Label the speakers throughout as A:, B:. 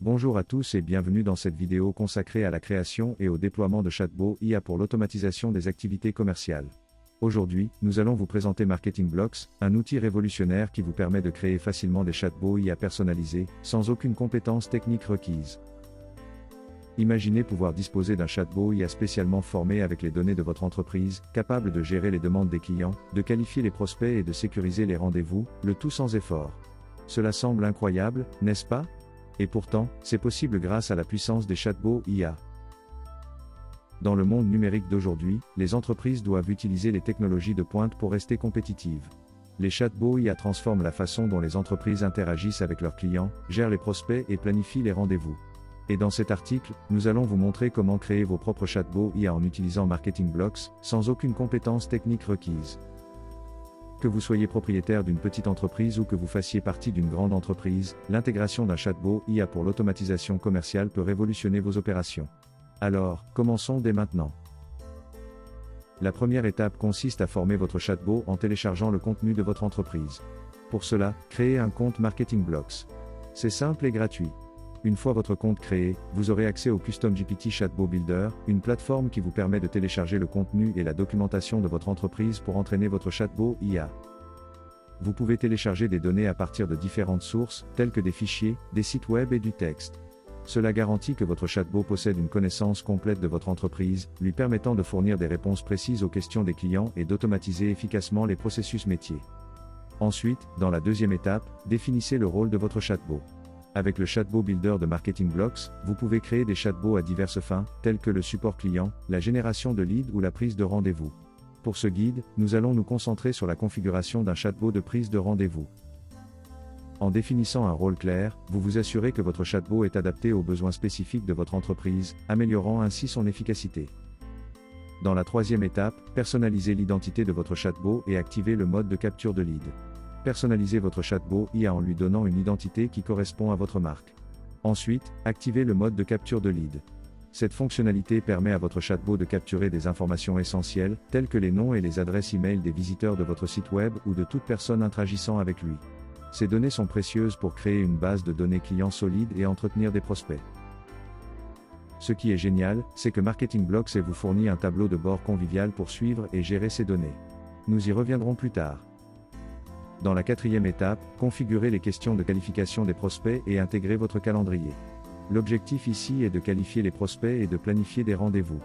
A: Bonjour à tous et bienvenue dans cette vidéo consacrée à la création et au déploiement de chatbots IA pour l'automatisation des activités commerciales. Aujourd'hui, nous allons vous présenter Marketing Blocks, un outil révolutionnaire qui vous permet de créer facilement des chatbots IA personnalisés, sans aucune compétence technique requise. Imaginez pouvoir disposer d'un chatbot IA spécialement formé avec les données de votre entreprise, capable de gérer les demandes des clients, de qualifier les prospects et de sécuriser les rendez-vous, le tout sans effort. Cela semble incroyable, n'est-ce pas ? Et pourtant, c'est possible grâce à la puissance des chatbots IA. Dans le monde numérique d'aujourd'hui, les entreprises doivent utiliser les technologies de pointe pour rester compétitives. Les chatbots IA transforment la façon dont les entreprises interagissent avec leurs clients, gèrent les prospects et planifient les rendez-vous. Et dans cet article, nous allons vous montrer comment créer vos propres chatbots IA en utilisant Marketing Blocks, sans aucune compétence technique requise. Que vous soyez propriétaire d'une petite entreprise ou que vous fassiez partie d'une grande entreprise, l'intégration d'un chatbot IA pour l'automatisation commerciale peut révolutionner vos opérations. Alors, commençons dès maintenant. La première étape consiste à former votre chatbot en téléchargeant le contenu de votre entreprise. Pour cela, créez un compte Marketing Blocks. C'est simple et gratuit. Une fois votre compte créé, vous aurez accès au Custom GPT Chatbot Builder, une plateforme qui vous permet de télécharger le contenu et la documentation de votre entreprise pour entraîner votre chatbot IA. Vous pouvez télécharger des données à partir de différentes sources, telles que des fichiers, des sites web et du texte. Cela garantit que votre chatbot possède une connaissance complète de votre entreprise, lui permettant de fournir des réponses précises aux questions des clients et d'automatiser efficacement les processus métiers. Ensuite, dans la deuxième étape, définissez le rôle de votre chatbot. Avec le Chatbot Builder de Marketing Blocks, vous pouvez créer des chatbots à diverses fins, telles que le support client, la génération de leads ou la prise de rendez-vous. Pour ce guide, nous allons nous concentrer sur la configuration d'un chatbot de prise de rendez-vous. En définissant un rôle clair, vous vous assurez que votre chatbot est adapté aux besoins spécifiques de votre entreprise, améliorant ainsi son efficacité. Dans la troisième étape, personnalisez l'identité de votre chatbot et activez le mode de capture de lead. Personnalisez votre chatbot IA en lui donnant une identité qui correspond à votre marque. Ensuite, activez le mode de capture de lead. Cette fonctionnalité permet à votre chatbot de capturer des informations essentielles, telles que les noms et les adresses e-mail des visiteurs de votre site web ou de toute personne interagissant avec lui. Ces données sont précieuses pour créer une base de données clients solide et entretenir des prospects. Ce qui est génial, c'est que Marketing Blocks vous fournit un tableau de bord convivial pour suivre et gérer ces données. Nous y reviendrons plus tard. Dans la quatrième étape, configurez les questions de qualification des prospects et intégrez votre calendrier. L'objectif ici est de qualifier les prospects et de planifier des rendez-vous.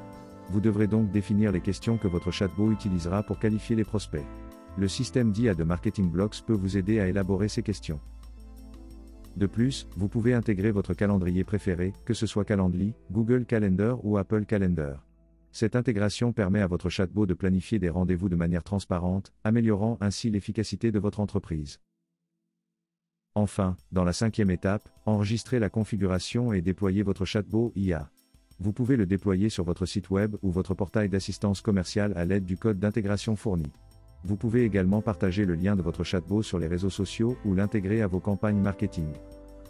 A: Vous devrez donc définir les questions que votre chatbot utilisera pour qualifier les prospects. Le système d'IA de Marketing Blocks peut vous aider à élaborer ces questions. De plus, vous pouvez intégrer votre calendrier préféré, que ce soit Calendly, Google Calendar ou Apple Calendar. Cette intégration permet à votre chatbot de planifier des rendez-vous de manière transparente, améliorant ainsi l'efficacité de votre entreprise. Enfin, dans la cinquième étape, enregistrez la configuration et déployez votre chatbot IA. Vous pouvez le déployer sur votre site web ou votre portail d'assistance commerciale à l'aide du code d'intégration fourni. Vous pouvez également partager le lien de votre chatbot sur les réseaux sociaux ou l'intégrer à vos campagnes marketing.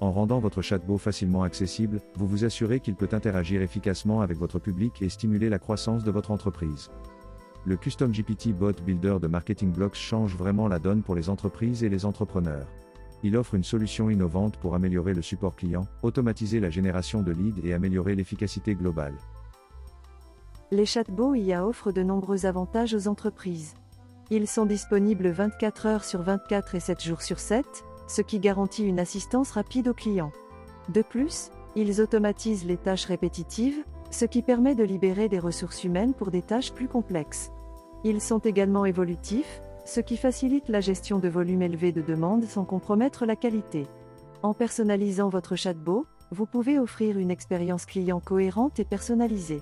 A: En rendant votre chatbot facilement accessible, vous vous assurez qu'il peut interagir efficacement avec votre public et stimuler la croissance de votre entreprise. Le Custom GPT Bot Builder de Marketing Blocks change vraiment la donne pour les entreprises et les entrepreneurs. Il offre une solution innovante pour améliorer le support client, automatiser la génération de leads et améliorer l'efficacité globale.
B: Les chatbots IA offrent de nombreux avantages aux entreprises. Ils sont disponibles 24 heures sur 24 et 7 jours sur 7, ce qui garantit une assistance rapide aux clients. De plus, ils automatisent les tâches répétitives, ce qui permet de libérer des ressources humaines pour des tâches plus complexes. Ils sont également évolutifs, ce qui facilite la gestion de volumes élevés de demandes sans compromettre la qualité. En personnalisant votre chatbot, vous pouvez offrir une expérience client cohérente et personnalisée.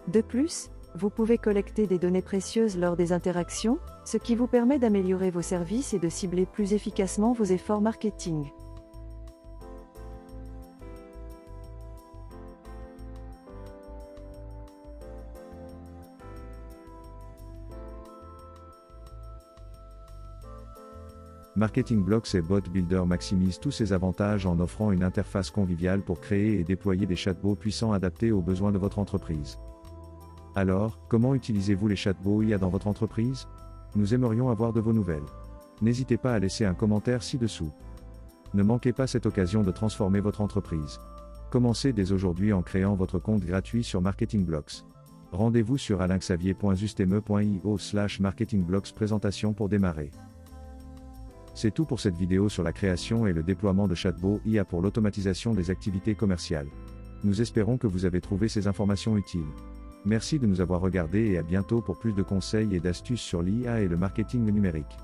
B: De plus, vous pouvez collecter des données précieuses lors des interactions, ce qui vous permet d'améliorer vos services et de cibler plus efficacement vos efforts marketing.
A: Marketing Blocks et Bot Builder maximisent tous ces avantages en offrant une interface conviviale pour créer et déployer des chatbots puissants adaptés aux besoins de votre entreprise. Alors, comment utilisez-vous les chatbots IA dans votre entreprise ? Nous aimerions avoir de vos nouvelles. N'hésitez pas à laisser un commentaire ci-dessous. Ne manquez pas cette occasion de transformer votre entreprise. Commencez dès aujourd'hui en créant votre compte gratuit sur Marketing Blocks. Rendez-vous sur alainxavier.justeme.io/marketingblocks présentation pour démarrer. C'est tout pour cette vidéo sur la création et le déploiement de Chatbot IA pour l'automatisation des activités commerciales. Nous espérons que vous avez trouvé ces informations utiles. Merci de nous avoir regardés et à bientôt pour plus de conseils et d'astuces sur l'IA et le marketing numérique.